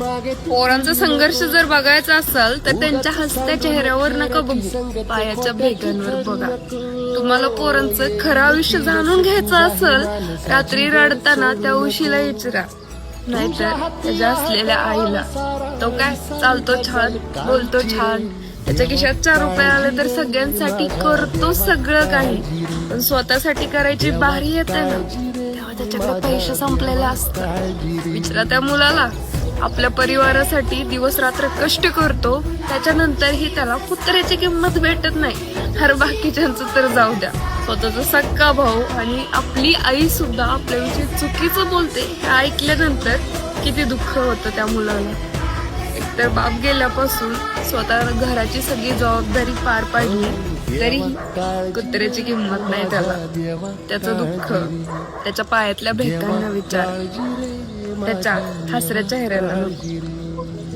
पोरांचा संघर्ष जर बघायचा असेल तर त्यांच्या हसत्या चेहऱ्यावर नका बघू, पायाच्या भेगांवर बघा. तुम्हाला पोरांचं खरं आयुष्य जाणून घ्यायचं असेल, रात्री रडताना त्या उशीला विचारा, नाहीतर त्याच्या असलेल्या आईला. तो काय चालतो छान, बोलतो छान, त्याच्या खिशात 4 रुपये आले तर सगळ्यांसाठी करतो सगळं काही, पण स्वतःसाठी करायची बारी येते ना तेव्हा त्याच्याकडे पैसे संपलेले असतात. विचारा त्या मुलाला, आपल्या परिवारासाठी दिवस रात्र कष्ट करतो, त्याच्यानंतरही त्याला कुत्र्याची किंमत भेटत नाही. हर बाकीच्यांचं तर जाऊ द्या, स्वतःचा सक्का भाऊ आणि आपली आई सुद्धा आपल्याविषयी चुकीचं बोलते, हे ऐकल्यानंतर किती दुःख होतं त्या मुलाला. एकतर बाप गेल्यापासून स्वतः घराची सगळी जबाबदारी पार पाडली तरीही कुत्र्याची किंमत नाही त्याला. त्याचं दुःख, त्याच्या पायातल्या भेकांना विचार, त्याच्या हसऱ्या चेहऱ्याला नको.